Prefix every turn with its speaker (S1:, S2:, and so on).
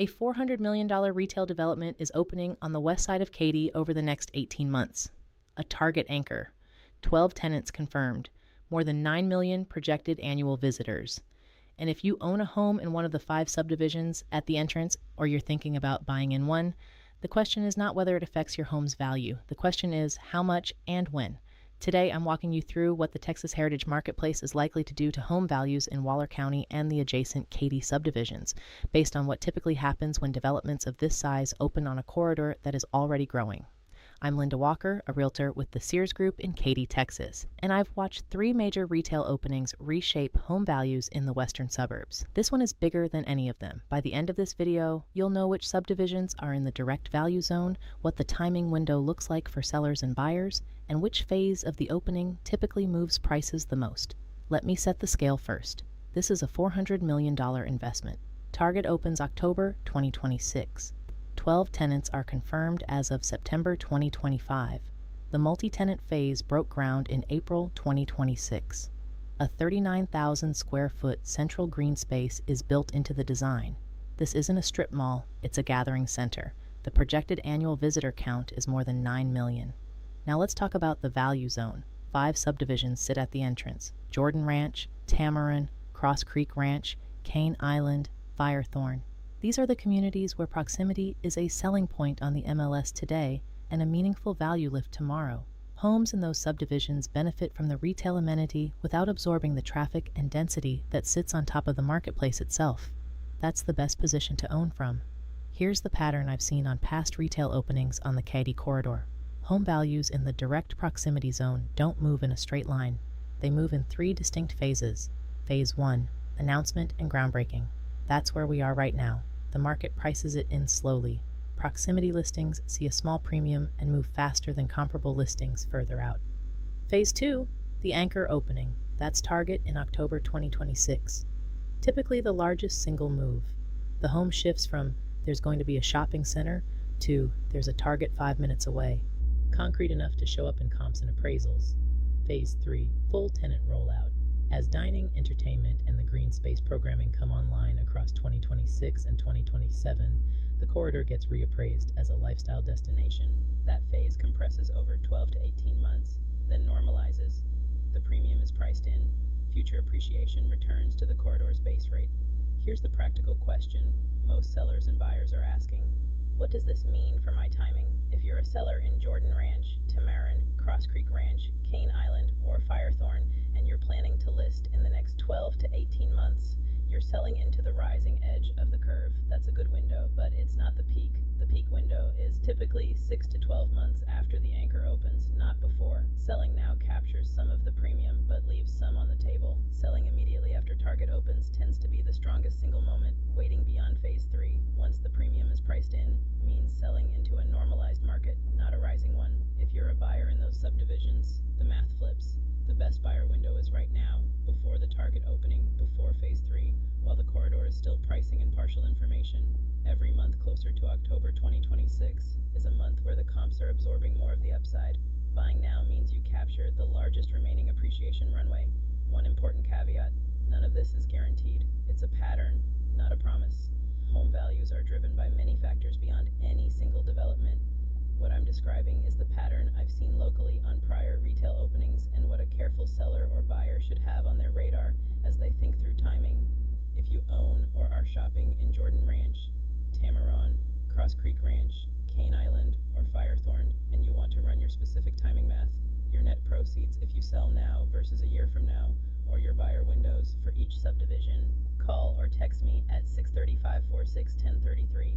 S1: A $400 million retail development is opening on the west side of Katy over the next 18 months. A Target anchor. 12 tenants confirmed. More than 9 million projected annual visitors. And if you own a home in one of the 5 subdivisions at the entrance, or you're thinking about buying in one, the question is not whether it affects your home's value. The question is how much and when. Today, I'm walking you through what the Texas Heritage Marketplace is likely to do to home values in Waller County and the adjacent Katy subdivisions, based on what typically happens when developments of this size open on a corridor that is already growing. I'm Linda Walker, a realtor with the Sears Group in Katy, Texas, and I've watched 3 major retail openings reshape home values in the western suburbs. This one is bigger than any of them. By the end of this video, you'll know which subdivisions are in the direct value zone, what the timing window looks like for sellers and buyers, and which phase of the opening typically moves prices the most. Let me set the scale first. This is a $400 million investment. Target opens October 2026. 12 tenants are confirmed as of September 2025. The multi-tenant phase broke ground in April 2026. A 39,000 square foot central green space is built into the design. This isn't a strip mall, it's a gathering center. The projected annual visitor count is more than 9 million. Now let's talk about the value zone. 5 subdivisions sit at the entrance: Jordan Ranch, Tamarron, Cross Creek Ranch, Cane Island, Firethorne. These are the communities where proximity is a selling point on the MLS today and a meaningful value lift tomorrow. Homes in those subdivisions benefit from the retail amenity without absorbing the traffic and density that sits on top of the marketplace itself. That's the best position to own from. Here's the pattern I've seen on past retail openings on the Katy corridor. Home values in the direct proximity zone don't move in a straight line. They move in 3 distinct phases. Phase 1, announcement and groundbreaking. That's where we are right now. The market prices it in slowly. Proximity listings see a small premium and move faster than comparable listings further out. Phase 2, the anchor opening. That's Target in October 2026. Typically the largest single move. The home shifts from there's going to be a shopping center to there's a Target 5 minutes away. Concrete enough to show up in comps and appraisals. Phase 3, full tenant rollout. As dining, entertainment, and the green space programming come online across 2026 and 2027, the corridor gets reappraised as a lifestyle destination. That phase compresses over 12 to 18 months, then normalizes. The premium is priced in. Future appreciation returns to the corridor's base rate. Here's the practical question most sellers and buyers are asking. What does this mean for my timing? If you're a seller in Jordan Ranch, Tamarron, Cross Creek Ranch, Cane Island, or Firethorne, and you're planning to list in the next 12 to 18 months, you're selling into the rising edge of the curve. That's a good window, but it's not the peak. The peak window is typically 6 to 12 months after the anchor opens, not before. Selling now captures some of the premium, but leaves some on the table. Selling immediately after Target opens tends to be the strongest single moment. Waiting beyond Phase 3, once the premium is priced in, means selling into a normalized market, not a rising one. If you're a buyer in those subdivisions, the math flips. The best buyer window is right now, before the Target opening, before Phase 3, while the corridor is still pricing in partial information. Every month closer to October 2026 is a month where the comps are absorbing more of the upside. Buying now means you capture the largest remaining appreciation runway. One important caveat: none of this is guaranteed. It's a pattern, not a promise. Home values are driven by many factors beyond any single development. What I'm describing is the pattern I've seen locally on prior retail openings and what a careful seller or buyer should have on their radar as they think through timing. If you own or are shopping in Jordan Ranch, Tamarron, Cross Creek Ranch, Cane Island, or Firethorne, and you want to run your specific timing math, your net proceeds if you sell now versus a year from now, or your buyer windows for each subdivision, call or text me at 635-46-1033.